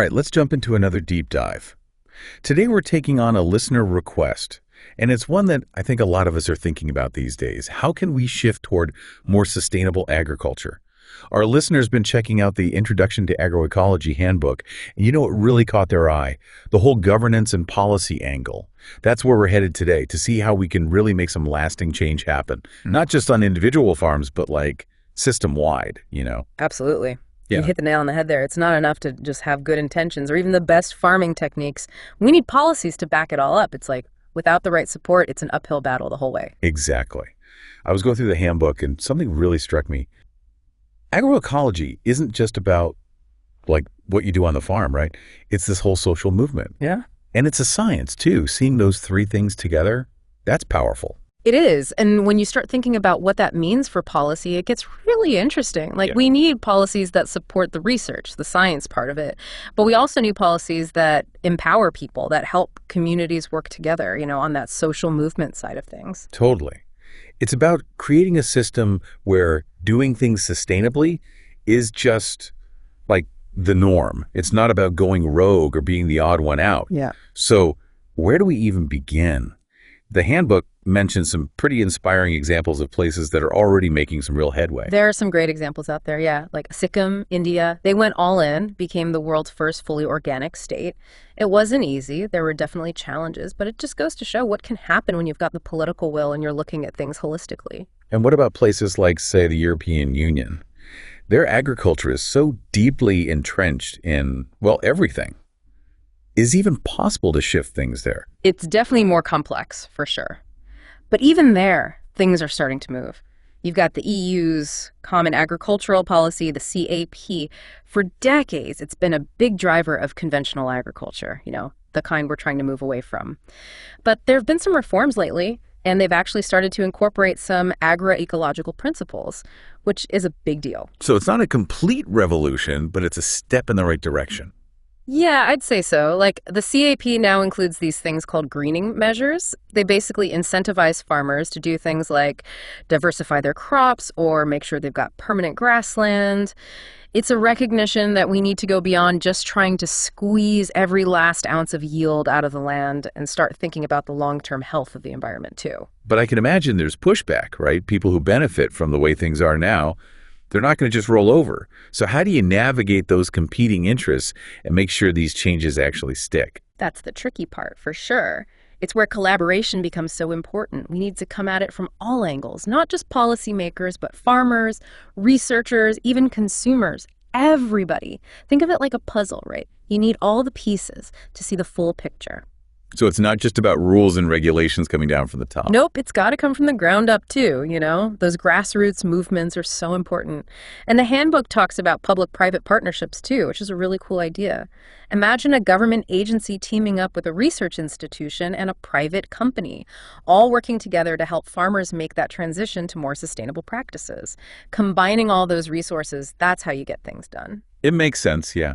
right, let's jump into another deep dive. Today we're taking on a listener request, and it's one that I think a lot of us are thinking about these days. How can we shift toward more sustainable agriculture? Our listener's been checking out the Introduction to Agroecology handbook, and you know what really caught their eye? The whole governance and policy angle. That's where we're headed today, to see how we can really make some lasting change happen. Not just on individual farms, but like system-wide. Absolutely. Yeah. You hit the nail on the head there. It's not enough to just have good intentions or even the best farming techniques. We need policies to back it all up. It's like without the right support, it's an uphill battle the whole way. Exactly. I was going through the handbook and something really struck me. Agroecology isn't just about like what you do on the farm, right? It's this whole social movement. Yeah. And it's a science too. Seeing those three things together, that's powerful. It is. And when you start thinking about what that means for policy, it gets really interesting. Like we need policies that support the research, the science part of it. But we also need policies that empower people, that help communities work together, on that social movement side of things. Totally. It's about creating a system where doing things sustainably is just like the norm. It's not about going rogue or being the odd one out. Yeah. So where do we even begin? The handbook mentions some pretty inspiring examples of places that are already making some real headway. There are some great examples out there, yeah. Like Sikkim, India. They went all in, became the world's first fully organic state. It wasn't easy. There were definitely challenges, but it just goes to show what can happen when you've got the political will and you're looking at things holistically. And what about places like, say, the European Union? Their agriculture is so deeply entrenched in, well, everything. Is it even possible to shift things there? It's definitely more complex, for sure. But even there, things are starting to move. You've got the EU's Common Agricultural Policy, the CAP. For decades, it's been a big driver of conventional agriculture, the kind we're trying to move away from. But there have been some reforms lately, and they've actually started to incorporate some agroecological principles, which is a big deal. So it's not a complete revolution, but it's a step in the right direction. Yeah, I'd say so. Like the CAP now includes these things called greening measures. They basically incentivize farmers to do things like diversify their crops or make sure they've got permanent grassland. It's a recognition that we need to go beyond just trying to squeeze every last ounce of yield out of the land and start thinking about the long-term health of the environment too. But I can imagine there's pushback, right? People who benefit from the way things are now, they're not going to just roll over. So how do you navigate those competing interests and make sure these changes actually stick? That's the tricky part, for sure. It's where collaboration becomes so important. We need to come at it from all angles, not just policymakers, but farmers, researchers, even consumers, everybody. Think of it like a puzzle, right? You need all the pieces to see the full picture. So it's not just about rules and regulations coming down from the top. Nope, it's got to come from the ground up too, Those grassroots movements are so important. And the handbook talks about public-private partnerships too, which is a really cool idea. Imagine a government agency teaming up with a research institution and a private company, all working together to help farmers make that transition to more sustainable practices. Combining all those resources, that's how you get things done. It makes sense, yeah.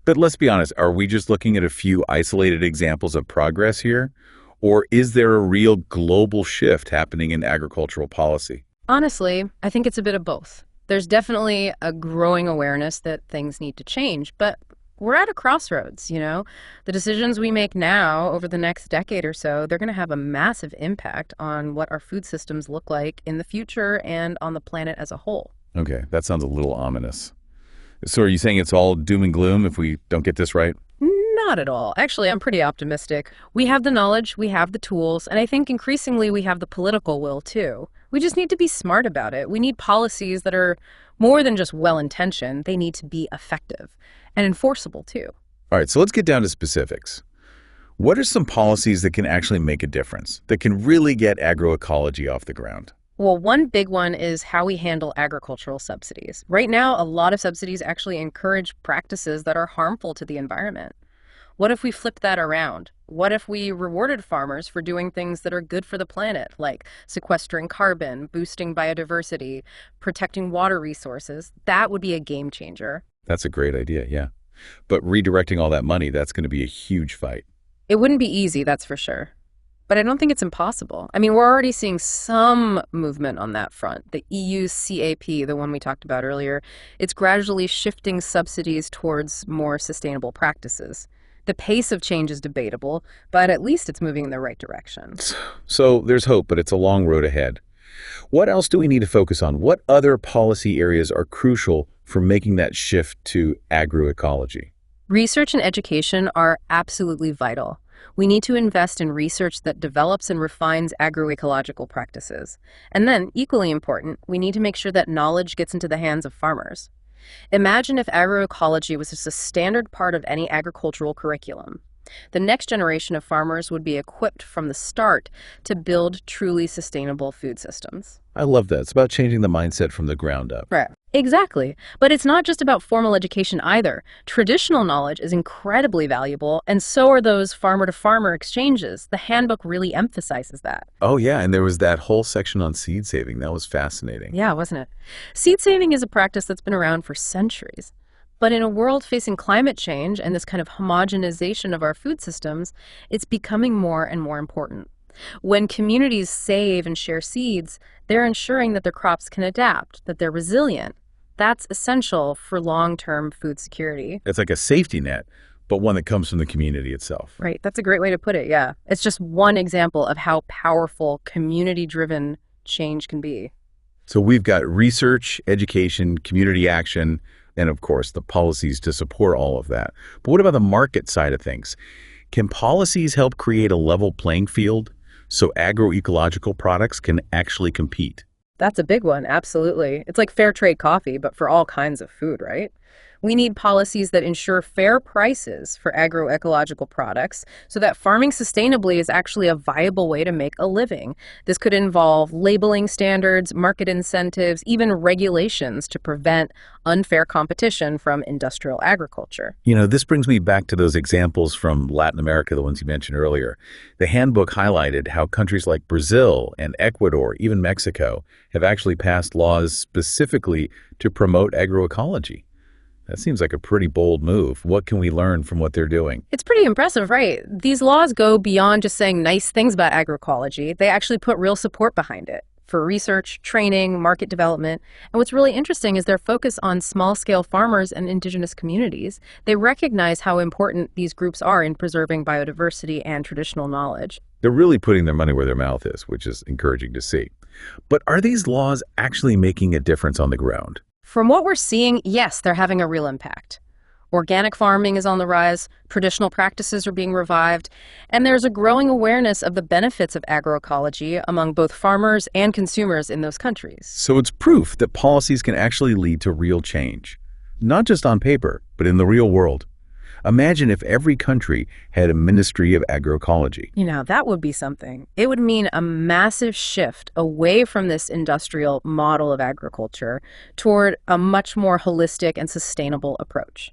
But let's be honest, are we just looking at a few isolated examples of progress here? Or is there a real global shift happening in agricultural policy? Honestly, I think it's a bit of both. There's definitely a growing awareness that things need to change, but we're at a crossroads, The decisions we make now over the next decade or so, they're going to have a massive impact on what our food systems look like in the future and on the planet as a whole. Okay, that sounds a little ominous. So are you saying it's all doom and gloom if we don't get this right? Not at all. Actually, I'm pretty optimistic. We have the knowledge, we have the tools, and I think increasingly we have the political will too. We just need to be smart about it. We need policies that are more than just well-intentioned. They need to be effective and enforceable too. All right, so let's get down to specifics. What are some policies that can actually make a difference, that can really get agroecology off the ground? Well, one big one is how we handle agricultural subsidies. Right now, a lot of subsidies actually encourage practices that are harmful to the environment. What if we flipped that around? What if we rewarded farmers for doing things that are good for the planet, like sequestering carbon, boosting biodiversity, protecting water resources? That would be a game changer. That's a great idea, yeah. But redirecting all that money, that's going to be a huge fight. It wouldn't be easy, that's for sure. But I don't think it's impossible. I mean, we're already seeing some movement on that front. The EU's CAP, the one we talked about earlier, it's gradually shifting subsidies towards more sustainable practices. The pace of change is debatable, but at least it's moving in the right direction. So there's hope, but it's a long road ahead. What else do we need to focus on? What other policy areas are crucial for making that shift to agroecology? Research and education are absolutely vital. We need to invest in research that develops and refines agroecological practices. And then, equally important, we need to make sure that knowledge gets into the hands of farmers. Imagine if agroecology was just a standard part of any agricultural curriculum. The next generation of farmers would be equipped from the start to build truly sustainable food systems. I love that. It's about changing the mindset from the ground up. Right. Exactly. But it's not just about formal education either. Traditional knowledge is incredibly valuable, and so are those farmer-to-farmer exchanges. The handbook really emphasizes that. Oh, yeah, and there was that whole section on seed saving. That was fascinating. Yeah, wasn't it? Seed saving is a practice that's been around for centuries. But in a world facing climate change and this kind of homogenization of our food systems, it's becoming more and more important. When communities save and share seeds, they're ensuring that their crops can adapt, that they're resilient. That's essential for long-term food security. It's like a safety net, but one that comes from the community itself. Right, that's a great way to put it, yeah. It's just one example of how powerful community-driven change can be. So we've got research, education, community action, and of course the policies to support all of that. But what about the market side of things? Can policies help create a level playing field so agroecological products can actually compete? That's a big one, absolutely. It's like fair trade coffee, but for all kinds of food, right? We need policies that ensure fair prices for agroecological products so that farming sustainably is actually a viable way to make a living. This could involve labeling standards, market incentives, even regulations to prevent unfair competition from industrial agriculture. You know, this brings me back to those examples from Latin America, the ones you mentioned earlier. The handbook highlighted how countries like Brazil and Ecuador, even Mexico, have actually passed laws specifically to promote agroecology. That seems like a pretty bold move. What can we learn from what they're doing? It's pretty impressive, right? These laws go beyond just saying nice things about agroecology. They actually put real support behind it for research, training, market development. And what's really interesting is their focus on small-scale farmers and indigenous communities. They recognize how important these groups are in preserving biodiversity and traditional knowledge. They're really putting their money where their mouth is, which is encouraging to see. But are these laws actually making a difference on the ground? From what we're seeing, yes, they're having a real impact. Organic farming is on the rise, traditional practices are being revived, and there's a growing awareness of the benefits of agroecology among both farmers and consumers in those countries. So it's proof that policies can actually lead to real change, not just on paper, but in the real world. Imagine if every country had a Ministry of Agroecology. You know, that would be something. It would mean a massive shift away from this industrial model of agriculture toward a much more holistic and sustainable approach.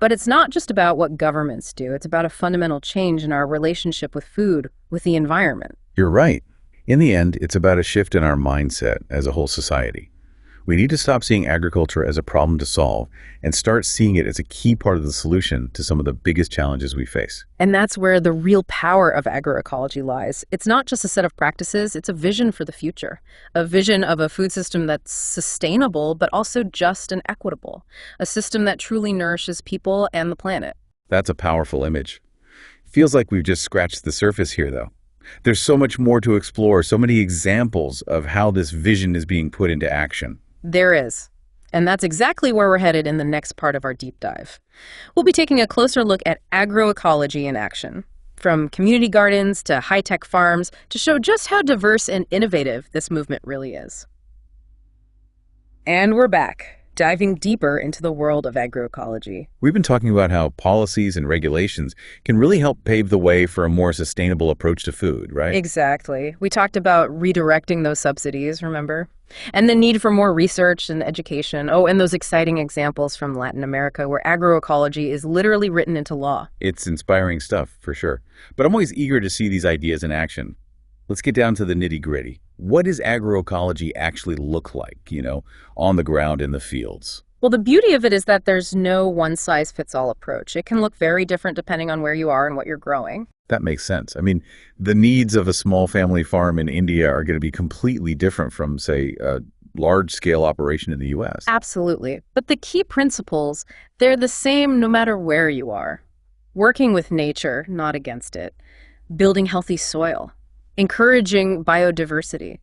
But it's not just about what governments do. It's about a fundamental change in our relationship with food, with the environment. You're right. In the end, it's about a shift in our mindset as a whole society. We need to stop seeing agriculture as a problem to solve and start seeing it as a key part of the solution to some of the biggest challenges we face. And that's where the real power of agroecology lies. It's not just a set of practices, it's a vision for the future. A vision of a food system that's sustainable, but also just and equitable. A system that truly nourishes people and the planet. That's a powerful image. Feels like we've just scratched the surface here, though. There's so much more to explore, so many examples of how this vision is being put into action. There is. And that's exactly where we're headed in the next part of our deep dive. We'll be taking a closer look at agroecology in action, from community gardens to high-tech farms, to show just how diverse and innovative this movement really is. And we're back, diving deeper into the world of agroecology. We've been talking about how policies and regulations can really help pave the way for a more sustainable approach to food, right? Exactly. We talked about redirecting those subsidies, remember? And the need for more research and education. Oh, and those exciting examples from Latin America where agroecology is literally written into law. It's inspiring stuff, for sure. But I'm always eager to see these ideas in action. Let's get down to the nitty-gritty. What does agroecology actually look like, on the ground in the fields? Well, the beauty of it is that there's no one-size-fits-all approach. It can look very different depending on where you are and what you're growing. That makes sense. I mean, the needs of a small family farm in India are going to be completely different from, say, a large-scale operation in the U.S. Absolutely. But the key principles, they're the same no matter where you are. Working with nature, not against it. Building healthy soil. Encouraging biodiversity.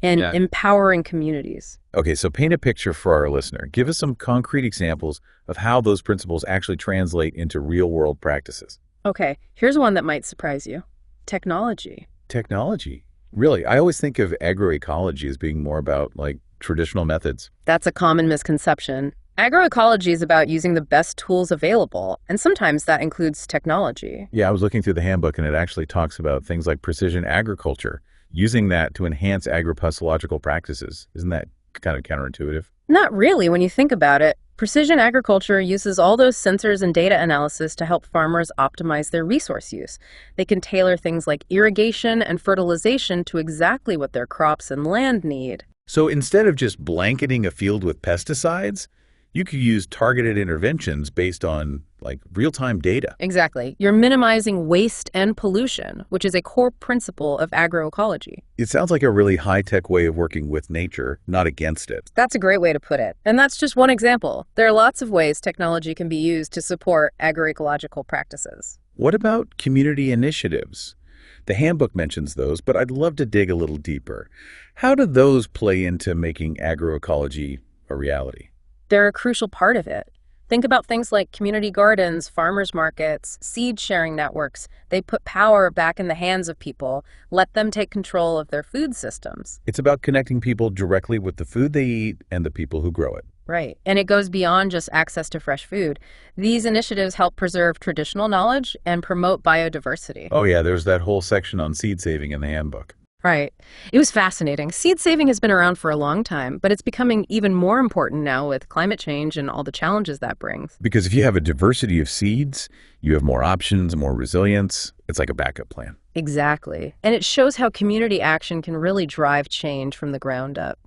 And Yeah. empowering communities. Okay, so paint a picture for our listener. Give us some concrete examples of how those principles actually translate into real-world practices. Okay, here's one that might surprise you. Technology. Technology. Really, I always think of agroecology as being more about, like, traditional methods. That's a common misconception. Agroecology is about using the best tools available, and sometimes that includes technology. Yeah, I was looking through the handbook, and it actually talks about things like precision agriculture, using that to enhance agropastological practices. Isn't that kind of counterintuitive? Not really when you think about it. Precision agriculture uses all those sensors and data analysis to help farmers optimize their resource use. They can tailor things like irrigation and fertilization to exactly what their crops and land need. So instead of just blanketing a field with pesticides, you could use targeted interventions based on, like, real-time data. Exactly. You're minimizing waste and pollution, which is a core principle of agroecology. It sounds like a really high-tech way of working with nature, not against it. That's a great way to put it. And that's just one example. There are lots of ways technology can be used to support agroecological practices. What about community initiatives? The handbook mentions those, but I'd love to dig a little deeper. How do those play into making agroecology a reality? They're a crucial part of it. Think about things like community gardens, farmers markets, seed sharing networks. They put power back in the hands of people, let them take control of their food systems. It's about connecting people directly with the food they eat and the people who grow it. Right. And it goes beyond just access to fresh food. These initiatives help preserve traditional knowledge and promote biodiversity. Oh yeah, there's that whole section on seed saving in the handbook. Right. It was fascinating. Seed saving has been around for a long time, but it's becoming even more important now with climate change and all the challenges that brings. Because if you have a diversity of seeds, you have more options, more resilience. It's like a backup plan. Exactly. And it shows how community action can really drive change from the ground up.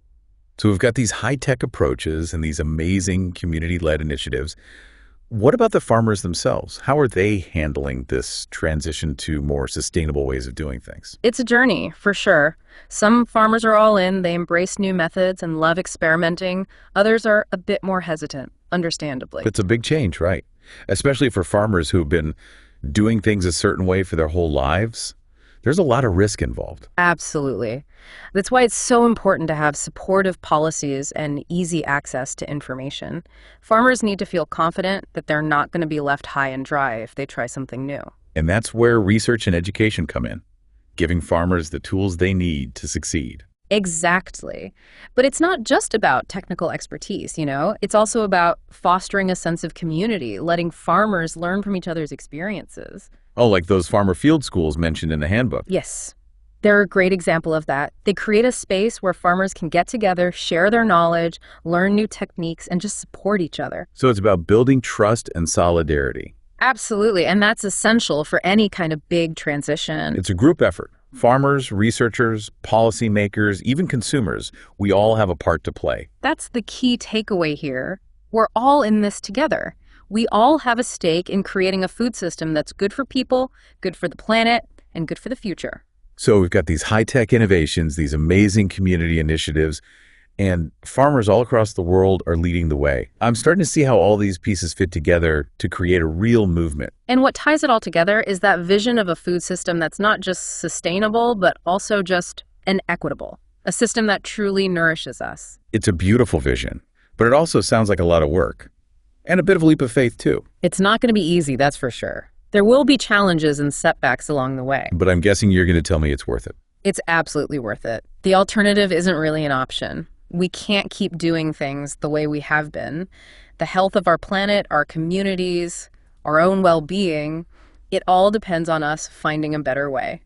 So we've got these high-tech approaches and these amazing community-led initiatives. What about the farmers themselves? How are they handling this transition to more sustainable ways of doing things? It's a journey, for sure. Some farmers are all in, they embrace new methods and love experimenting. Others are a bit more hesitant, understandably. It's a big change, right? Especially for farmers who've been doing things a certain way for their whole lives. There's a lot of risk involved. Absolutely. That's why it's so important to have supportive policies and easy access to information. Farmers need to feel confident that they're not going to be left high and dry if they try something new. And that's where research and education come in, giving farmers the tools they need to succeed. Exactly. But it's not just about technical expertise, you know? It's also about fostering a sense of community, letting farmers learn from each other's experiences. Oh, like those farmer field schools mentioned in the handbook. Yes. They're a great example of that. They create a space where farmers can get together, share their knowledge, learn new techniques, and just support each other. So it's about building trust and solidarity. Absolutely, and that's essential for any kind of big transition. It's a group effort. Farmers, researchers, policymakers, even consumers, we all have a part to play. That's the key takeaway here. We're all in this together. We all have a stake in creating a food system that's good for people, good for the planet, and good for the future. So we've got these high-tech innovations, these amazing community initiatives, and farmers all across the world are leading the way. I'm starting to see how all these pieces fit together to create a real movement. And what ties it all together is that vision of a food system that's not just sustainable, but also just an equitable, a system that truly nourishes us. It's a beautiful vision, but it also sounds like a lot of work. And a bit of a leap of faith, too. It's not going to be easy, that's for sure. There will be challenges and setbacks along the way. But I'm guessing you're going to tell me it's worth it. It's absolutely worth it. The alternative isn't really an option. We can't keep doing things the way we have been. The health of our planet, our communities, our own well-being, it all depends on us finding a better way.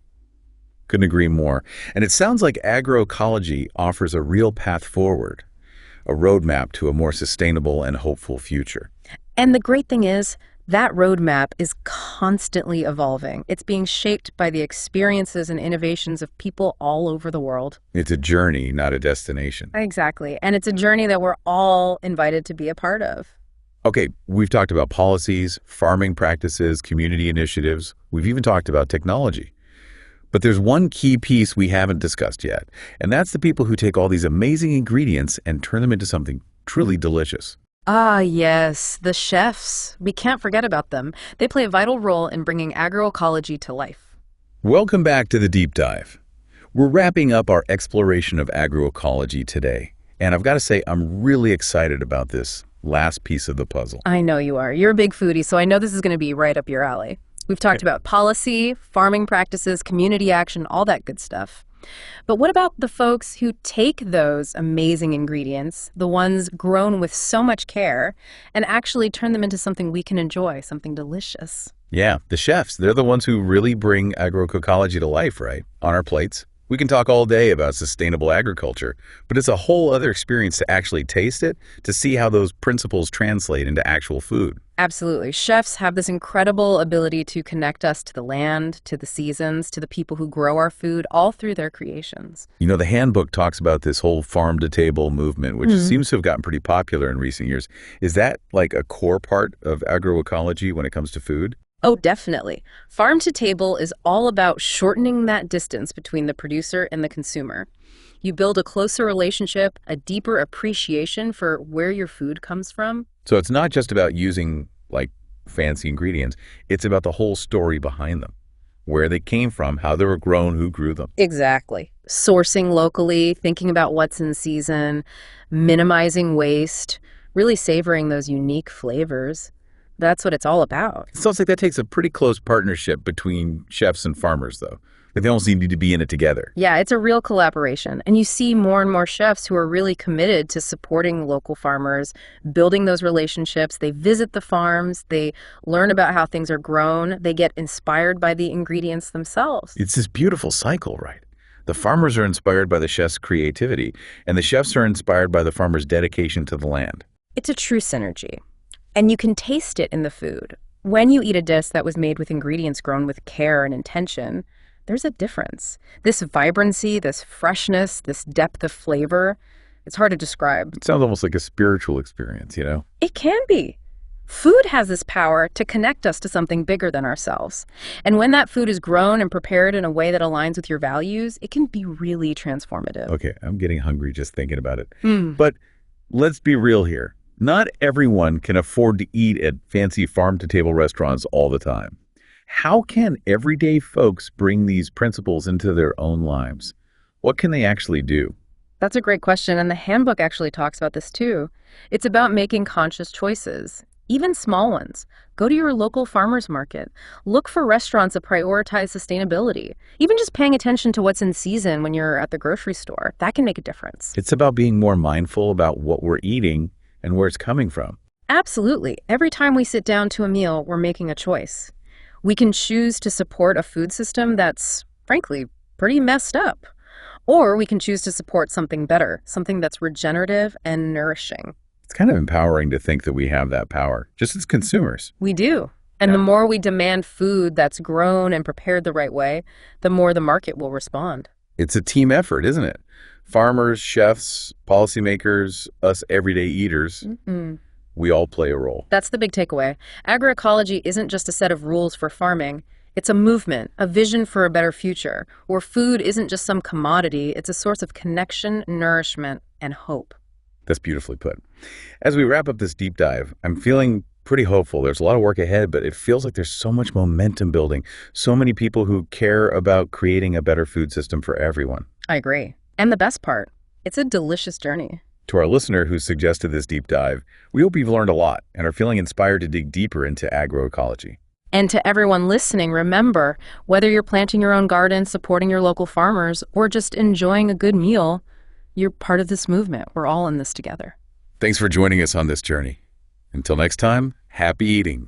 Couldn't agree more. And it sounds like agroecology offers a real path forward, a roadmap to a more sustainable and hopeful future. And the great thing is, That roadmap is constantly evolving. It's being shaped by the experiences and innovations of people all over the world. It's a journey, not a destination. Exactly. And it's a journey that we're all invited to be a part of. Okay, we've talked about policies, farming practices, community initiatives. We've even talked about technology. But there's one key piece we haven't discussed yet, and that's the people who take all these amazing ingredients and turn them into something truly delicious. Ah, yes, the chefs. We can't forget about them. They play a vital role in bringing agroecology to life. Welcome back to the Deep Dive. We're wrapping up our exploration of agroecology today, and I've got to say I'm really excited about this last piece of the puzzle. I know you are. You're a big foodie, so I know this is going to be right up your alley. We've talked about policy, farming practices, community action, all that good stuff. But what about the folks who take those amazing ingredients, the ones grown with so much care, and actually turn them into something we can enjoy, something delicious? Yeah, the chefs, they're the ones who really bring agroecology to life, right? On our plates. We can talk all day about sustainable agriculture, but it's a whole other experience to actually taste it, to see how those principles translate into actual food. Absolutely. Chefs have this incredible ability to connect us to the land, to the seasons, to the people who grow our food, all through their creations. You know, the handbook talks about this whole farm-to-table movement, which seems to have gotten pretty popular in recent years. Is that like a core part of agroecology when it comes to food? Oh, definitely. Farm to table is all about shortening that distance between the producer and the consumer. You build a closer relationship, a deeper appreciation for where your food comes from. So it's not just about using like fancy ingredients. It's about the whole story behind them, where they came from, how they were grown, who grew them. Exactly. Sourcing locally, thinking about what's in season, minimizing waste, really savoring those unique flavors. That's what it's all about. It sounds like that takes a pretty close partnership between chefs and farmers, though. Like they almost need to be in it together. Yeah, it's a real collaboration. And you see more and more chefs who are really committed to supporting local farmers, building those relationships. They visit the farms, they learn about how things are grown, they get inspired by the ingredients themselves. It's this beautiful cycle, right? The farmers are inspired by the chef's creativity, and the chefs are inspired by the farmer's dedication to the land. It's a true synergy. And you can taste it in the food. When you eat a dish that was made with ingredients grown with care and intention, there's a difference. This vibrancy, this freshness, this depth of flavor, it's hard to describe. It sounds almost like a spiritual experience, you know? It can be. Food has this power to connect us to something bigger than ourselves. And when that food is grown and prepared in a way that aligns with your values, it can be really transformative. Okay, I'm getting hungry just thinking about it. But let's be real here. Not everyone can afford to eat at fancy farm-to-table restaurants all the time. How can everyday folks bring these principles into their own lives? What can they actually do? That's a great question, and the handbook actually talks about this too. It's about making conscious choices, even small ones. Go to your local farmers market. Look for restaurants that prioritize sustainability. Even just paying attention to what's in season when you're at the grocery store, that can make a difference. It's about being more mindful about what we're eating and where it's coming from. Absolutely. Every time we sit down to a meal, we're making a choice. We can choose to support a food system that's, frankly, pretty messed up. Or we can choose to support something better, something that's regenerative and nourishing. It's kind of empowering to think that we have that power, just as consumers. We do. And the more we demand food that's grown and prepared the right way, the more the market will respond. It's a team effort, isn't it? Farmers, chefs, policymakers, us everyday eaters, we all play a role. That's the big takeaway. Agroecology isn't just a set of rules for farming. It's a movement, a vision for a better future, where food isn't just some commodity, it's a source of connection, nourishment, and hope. That's beautifully put. As we wrap up this deep dive, I'm feeling pretty hopeful. There's a lot of work ahead, but it feels like there's so much momentum building, so many people who care about creating a better food system for everyone. I agree. And the best part, it's a delicious journey. To our listener who suggested this deep dive, we hope you've learned a lot and are feeling inspired to dig deeper into agroecology. And to everyone listening, remember, whether you're planting your own garden, supporting your local farmers, or just enjoying a good meal, you're part of this movement. We're all in this together. Thanks for joining us on this journey. Until next time, happy eating.